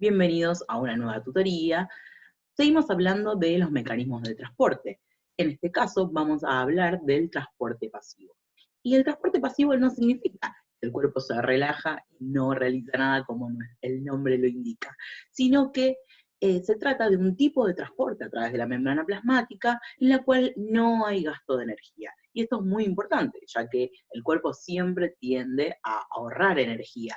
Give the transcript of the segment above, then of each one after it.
Bienvenidos a una nueva tutoría. Seguimos hablando de los mecanismos de transporte. En este caso vamos a hablar del transporte pasivo. Y el transporte pasivo no significa que el cuerpo se relaja y no realiza nada como el nombre lo indica, sino que se trata de un tipo de transporte a través de la membrana plasmática en la cual no hay gasto de energía. Y esto es muy importante, ya que el cuerpo siempre tiende a ahorrar energía,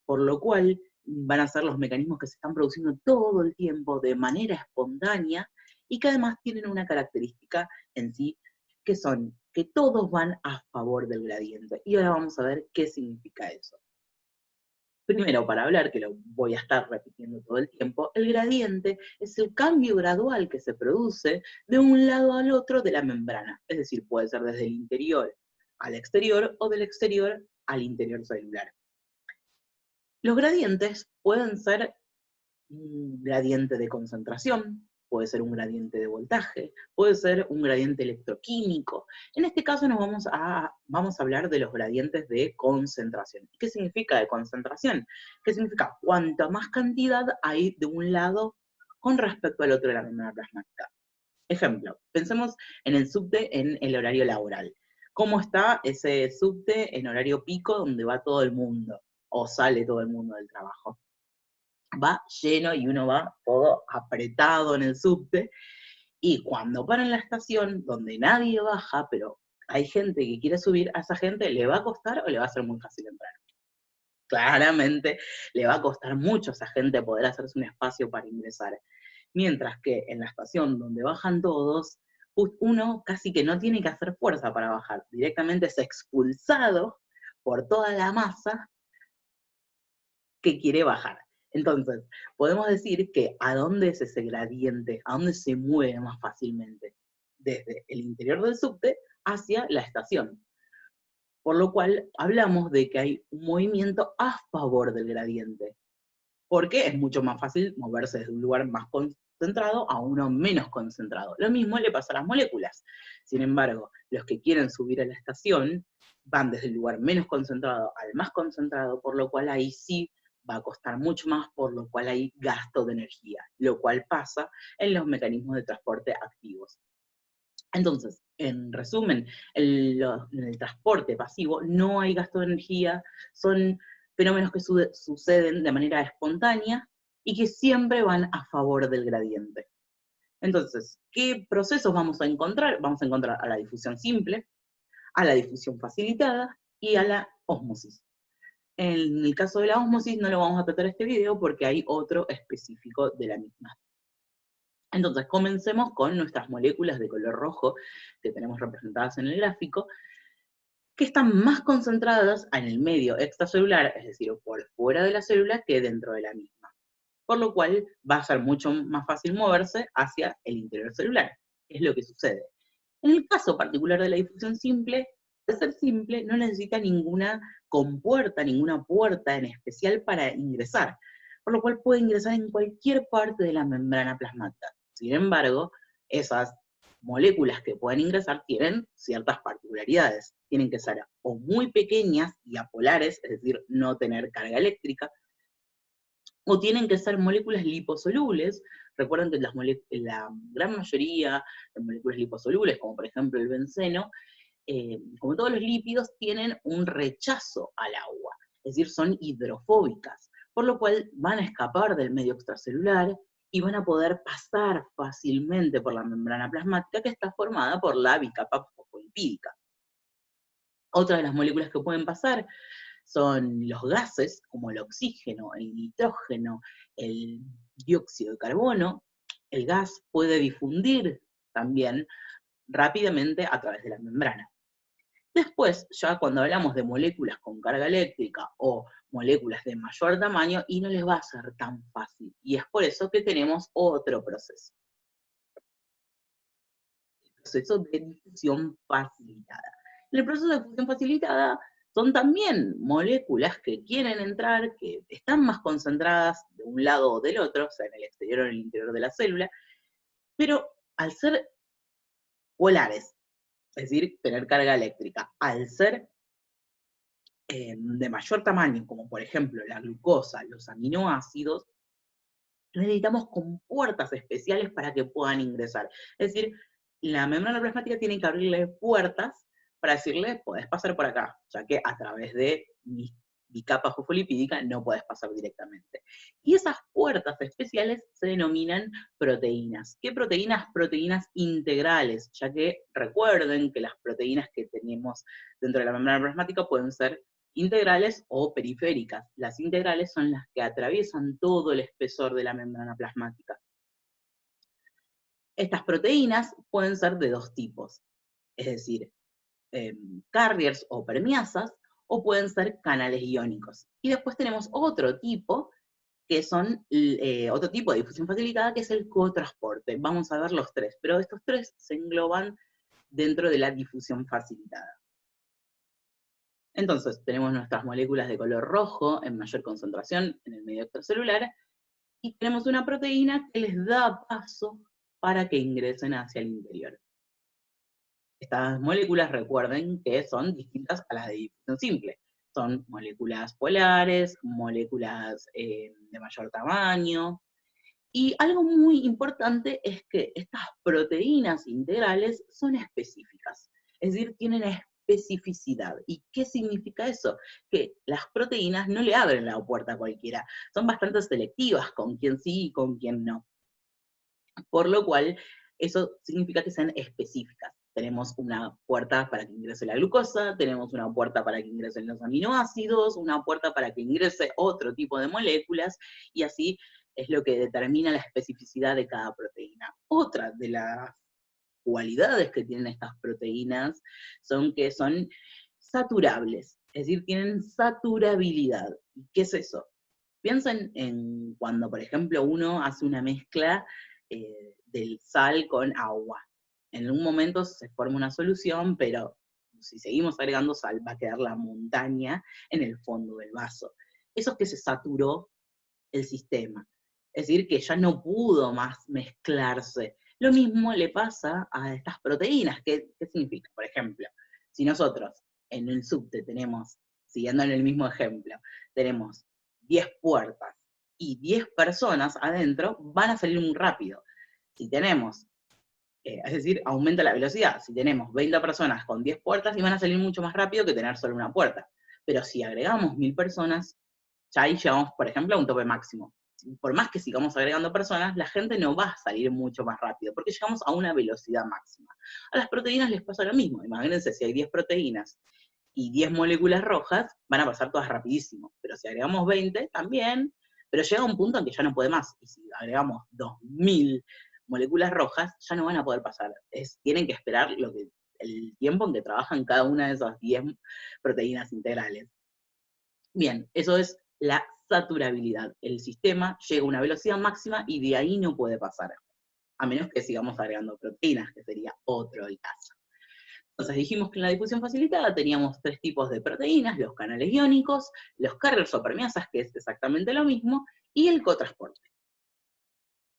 por lo cual van a ser los mecanismos que se están produciendo todo el tiempo de manera espontánea y que además tienen una característica en sí, que son que todos van a favor del gradiente. Y ahora vamos a ver qué significa eso. Primero, para hablar, que lo voy a estar repitiendo todo el tiempo, el gradiente es el cambio gradual que se produce de un lado al otro de la membrana. Es decir, puede ser desde el interior al exterior o del exterior al interior celular. Los gradientes pueden ser un gradiente de concentración, puede ser un gradiente de voltaje, puede ser un gradiente electroquímico. En este caso vamos a hablar de los gradientes de concentración. ¿Qué significa de concentración? ¿Qué significa? Cuanta más cantidad hay de un lado con respecto al otro de la membrana plasmática. Ejemplo, pensemos en el subte en el horario laboral. ¿Cómo está ese subte en horario pico donde va todo el mundo o sale todo el mundo del trabajo? Va lleno y uno va todo apretado en el subte, y cuando para en la estación donde nadie baja, pero hay gente que quiere subir, a esa gente le va a costar o le va a ser muy fácil entrar. Claramente le va a costar mucho a esa gente poder hacerse un espacio para ingresar. Mientras que en la estación donde bajan todos, uno casi que no tiene que hacer fuerza para bajar, directamente es expulsado por toda la masa que quiere bajar. Entonces, podemos decir que ¿a dónde es ese gradiente? ¿A dónde se mueve más fácilmente? Desde el interior del subte hacia la estación. Por lo cual, hablamos de que hay un movimiento a favor del gradiente, porque es mucho más fácil moverse desde un lugar más concentrado a uno menos concentrado. Lo mismo le pasa a las moléculas. Sin embargo, los que quieren subir a la estación van desde el lugar menos concentrado al más concentrado, por lo cual ahí sí va a costar mucho más, por lo cual hay gasto de energía, lo cual pasa en los mecanismos de transporte activos. Entonces, en resumen, en el transporte pasivo no hay gasto de energía, son fenómenos que suceden de manera espontánea y que siempre van a favor del gradiente. Entonces, ¿qué procesos vamos a encontrar? Vamos a encontrar a la difusión simple, a la difusión facilitada y a la ósmosis. En el caso de la ósmosis no lo vamos a tratar en este video porque hay otro específico de la misma. Entonces, comencemos con nuestras moléculas de color rojo que tenemos representadas en el gráfico, que están más concentradas en el medio extracelular, es decir, por fuera de la célula, que dentro de la misma. Por lo cual va a ser mucho más fácil moverse hacia el interior celular. Es lo que sucede. En el caso particular de la difusión simple, al ser simple, no necesita ninguna compuerta, ninguna puerta en especial para ingresar, por lo cual puede ingresar en cualquier parte de la membrana plasmática. Sin embargo, esas moléculas que pueden ingresar tienen ciertas particularidades. Tienen que ser o muy pequeñas y apolares, es decir, no tener carga eléctrica, o tienen que ser moléculas liposolubles. Recuerden que la gran mayoría de moléculas liposolubles, como por ejemplo el benceno, como todos los lípidos, tienen un rechazo al agua, es decir, son hidrofóbicas, por lo cual van a escapar del medio extracelular y van a poder pasar fácilmente por la membrana plasmática, que está formada por la bicapa fosfolipídica. Otras de las moléculas que pueden pasar son los gases, como el oxígeno, el nitrógeno, el dióxido de carbono. El gas puede difundir también rápidamente a través de la membrana. Después, ya cuando hablamos de moléculas con carga eléctrica o moléculas de mayor tamaño, y no les va a ser tan fácil. Y es por eso que tenemos otro proceso. El proceso de difusión facilitada. En el proceso de difusión facilitada son también moléculas que quieren entrar, que están más concentradas de un lado o del otro, o sea, en el exterior o en el interior de la célula, pero al ser polares, es decir, tener carga eléctrica, al ser de mayor tamaño, como por ejemplo la glucosa, los aminoácidos, necesitamos compuertas especiales para que puedan ingresar. Es decir, la membrana plasmática tiene que abrirle puertas para decirle, podés pasar por acá, ya que a través de mi capa fosfolipídica no podés pasar directamente. Y esas puertas especiales se denominan proteínas. ¿Qué proteínas? Proteínas integrales, ya que recuerden que las proteínas que tenemos dentro de la membrana plasmática pueden ser integrales o periféricas. Las integrales son las que atraviesan todo el espesor de la membrana plasmática. Estas proteínas pueden ser de dos tipos, es decir, carriers o permeasas, o pueden ser canales iónicos. Y después tenemos otro tipo, que son otro tipo de difusión facilitada, que es el cotransporte. Vamos a ver los tres, pero estos tres se engloban dentro de la difusión facilitada. Entonces, tenemos nuestras moléculas de color rojo en mayor concentración en el medio extracelular, y tenemos una proteína que les da paso para que ingresen hacia el interior. Estas moléculas, recuerden que son distintas a las de difusión simple. Son moléculas polares, moléculas de mayor tamaño. Y algo muy importante es que estas proteínas integrales son específicas, es decir, tienen especificidad. ¿Y qué significa eso? Que las proteínas no le abren la puerta a cualquiera, son bastante selectivas con quién sí y con quién no. Por lo cual, eso significa que sean específicas. Tenemos una puerta para que ingrese la glucosa, tenemos una puerta para que ingresen los aminoácidos, una puerta para que ingrese otro tipo de moléculas, y así es lo que determina la especificidad de cada proteína. Otra de las cualidades que tienen estas proteínas son que son saturables, es decir, tienen saturabilidad. ¿Y qué es eso? Piensen en cuando, por ejemplo, uno hace una mezcla del sal con agua. En un momento se forma una solución, pero si seguimos agregando sal, va a quedar la montaña en el fondo del vaso. Eso es que se saturó el sistema. Es decir, que ya no pudo más mezclarse. Lo mismo le pasa a estas proteínas. ¿Qué significa? Por ejemplo, si nosotros en el subte tenemos, siguiendo en el mismo ejemplo, tenemos 10 puertas y 10 personas adentro, van a salir muy rápido. Si tenemos, es decir, aumenta la velocidad. Si tenemos 20 personas con 10 puertas, y van a salir mucho más rápido que tener solo una puerta. Pero si agregamos 1000 personas, ya ahí llegamos, por ejemplo, a un tope máximo. Por más que sigamos agregando personas, la gente no va a salir mucho más rápido, porque llegamos a una velocidad máxima. A las proteínas les pasa lo mismo. Imagínense, si hay 10 proteínas y 10 moléculas rojas, van a pasar todas rapidísimo. Pero si agregamos 20, también, pero llega un punto en que ya no puede más. Y si agregamos 2000 moléculas rojas, ya no van a poder pasar. Tienen que esperar el tiempo en que trabajan cada una de esas 10 proteínas integrales. Bien, eso es la saturabilidad. El sistema llega a una velocidad máxima y de ahí no puede pasar, a menos que sigamos agregando proteínas, que sería otro el caso. Entonces dijimos que en la difusión facilitada teníamos tres tipos de proteínas: los canales iónicos, los carriers o permeasas, que es exactamente lo mismo, y el cotransporte.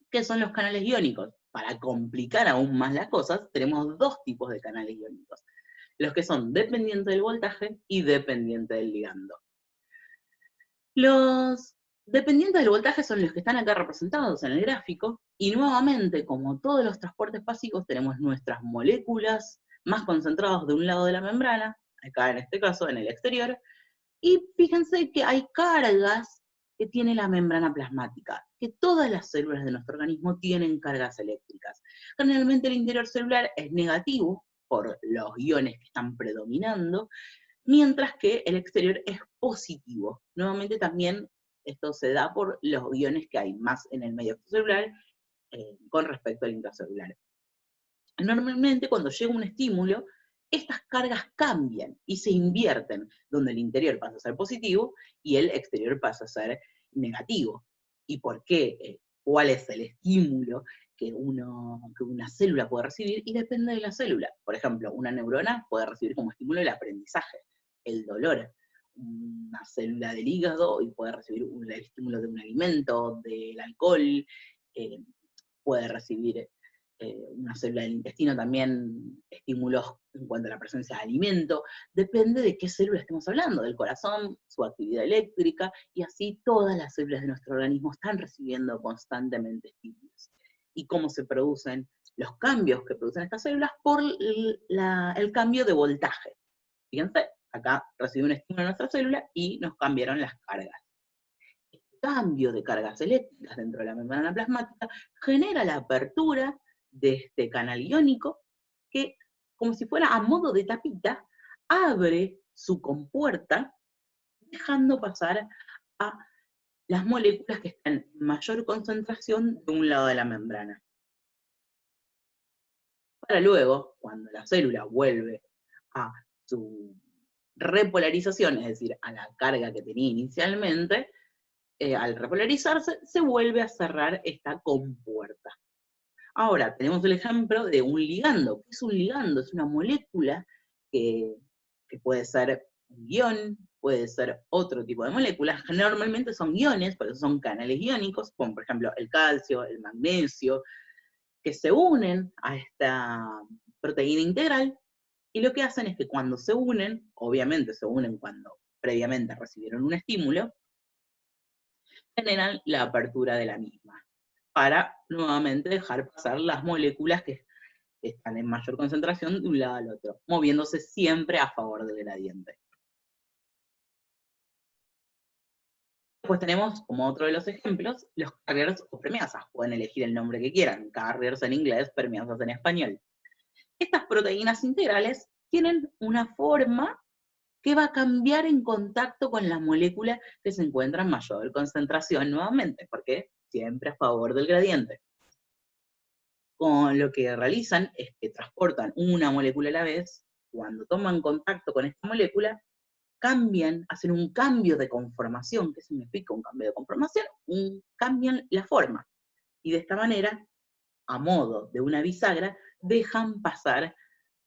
¿Qué son los canales iónicos? Para complicar aún más las cosas, tenemos dos tipos de canales iónicos: los que son dependientes del voltaje y dependientes del ligando. Los dependientes del voltaje son los que están acá representados en el gráfico, y nuevamente, como todos los transportes pasivos, tenemos nuestras moléculas más concentradas de un lado de la membrana, acá en este caso en el exterior, y fíjense que hay cargas que tiene la membrana plasmática, que todas las células de nuestro organismo tienen cargas eléctricas. Generalmente el interior celular es negativo por los iones que están predominando, mientras que el exterior es positivo. Nuevamente también esto se da por los iones que hay más en el medio extracelular con respecto al intracelular. Normalmente cuando llega un estímulo, estas cargas cambian y se invierten, donde el interior pasa a ser positivo y el exterior pasa a ser negativo. ¿Y por qué? ¿Cuál es el estímulo que una célula puede recibir? Y depende de la célula. Por ejemplo, una neurona puede recibir como estímulo el aprendizaje, el dolor. Una célula del hígado y puede recibir el estímulo de un alimento, del alcohol, puede recibir una célula del intestino también estímulos en cuanto a la presencia de alimento, depende de qué célula estemos hablando, del corazón, su actividad eléctrica, y así todas las células de nuestro organismo están recibiendo constantemente estímulos. Y cómo se producen los cambios que producen estas células por el cambio de voltaje. Fíjense, acá recibe un estímulo nuestra célula y nos cambiaron las cargas. El cambio de cargas eléctricas dentro de la membrana plasmática genera la apertura de este canal iónico que, como si fuera a modo de tapita, abre su compuerta dejando pasar a las moléculas que están en mayor concentración de un lado de la membrana. Para luego, cuando la célula vuelve a su repolarización, es decir, a la carga que tenía inicialmente, al repolarizarse, se vuelve a cerrar esta compuerta. Ahora, tenemos el ejemplo de un ligando. ¿Qué es un ligando? Es una molécula que puede ser un ion, puede ser otro tipo de moléculas. Normalmente son iones, por eso son canales iónicos, como por ejemplo el calcio, el magnesio, que se unen a esta proteína integral, y lo que hacen es que cuando se unen, obviamente se unen cuando previamente recibieron un estímulo, generan la apertura de la misma, para nuevamente dejar pasar las moléculas que están en mayor concentración de un lado al otro, moviéndose siempre a favor del gradiente. Después tenemos, como otro de los ejemplos, los carriers o permeasas. Pueden elegir el nombre que quieran, carriers en inglés, permeasas en español. Estas proteínas integrales tienen una forma que va a cambiar en contacto con la molécula que se encuentra en mayor concentración nuevamente, porque siempre a favor del gradiente. Con lo que realizan es que transportan una molécula a la vez. Cuando toman contacto con esta molécula, cambian, hacen un cambio de conformación. ¿Qué significa un cambio de conformación? Cambian la forma. Y de esta manera, a modo de una bisagra, dejan pasar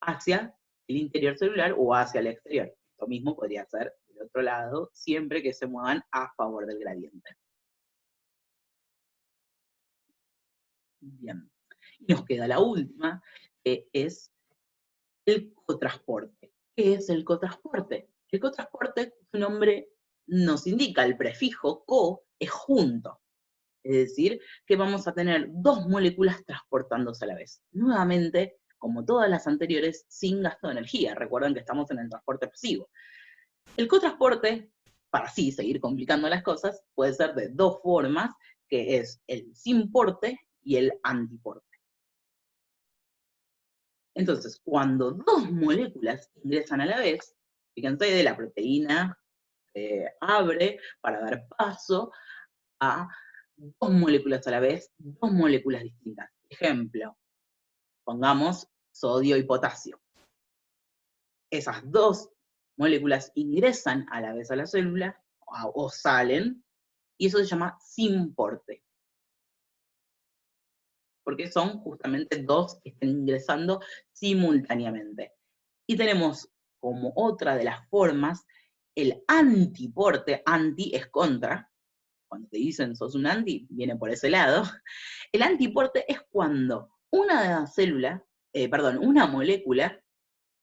hacia el interior celular o hacia el exterior. Esto mismo podría ser del otro lado, siempre que se muevan a favor del gradiente. Bien. Y nos queda la última, que es el cotransporte. ¿Qué es el cotransporte? El cotransporte, su nombre nos indica, el prefijo co es junto. Es decir, que vamos a tener dos moléculas transportándose a la vez. Nuevamente, como todas las anteriores, sin gasto de energía. Recuerden que estamos en el transporte pasivo. El cotransporte, para así seguir complicando las cosas, puede ser de dos formas, que es el sin porte y el antiporte. Entonces, cuando dos moléculas ingresan a la vez, fíjense, de la proteína abre para dar paso a dos moléculas a la vez, dos moléculas distintas. Ejemplo, pongamos sodio y potasio. Esas dos moléculas ingresan a la vez a la célula o salen, y eso se llama sin porte. Porque son justamente dos que están ingresando simultáneamente. Y tenemos como otra de las formas el antiporte. Anti es contra. Cuando te dicen sos un anti, viene por ese lado. El antiporte es cuando una célula, una molécula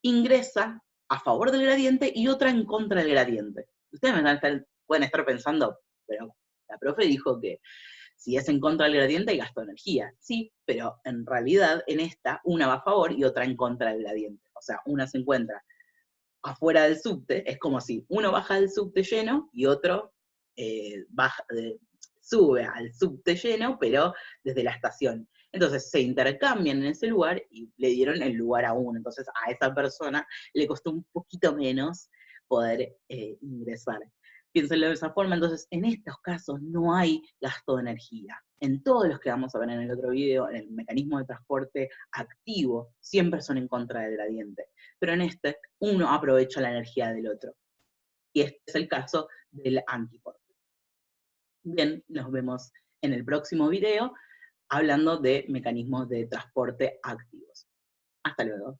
ingresa a favor del gradiente y otra en contra del gradiente. Ustedes pueden estar pensando, pero la profe dijo que si es en contra del gradiente hay gasto de energía. Sí, pero en realidad en esta una va a favor y otra en contra del gradiente. O sea, una se encuentra afuera del subte, es como si uno baja del subte lleno y otro sube al subte lleno, pero desde la estación. Entonces se intercambian en ese lugar y le dieron el lugar a uno. Entonces a esa persona le costó un poquito menos poder ingresar. Piénsenlo de esa forma. Entonces en estos casos no hay gasto de energía. En todos los que vamos a ver en el otro video, en el mecanismo de transporte activo, siempre son en contra del gradiente. Pero en este, uno aprovecha la energía del otro. Y este es el caso del antiporte. Bien, nos vemos en el próximo video hablando de mecanismos de transporte activos. Hasta luego.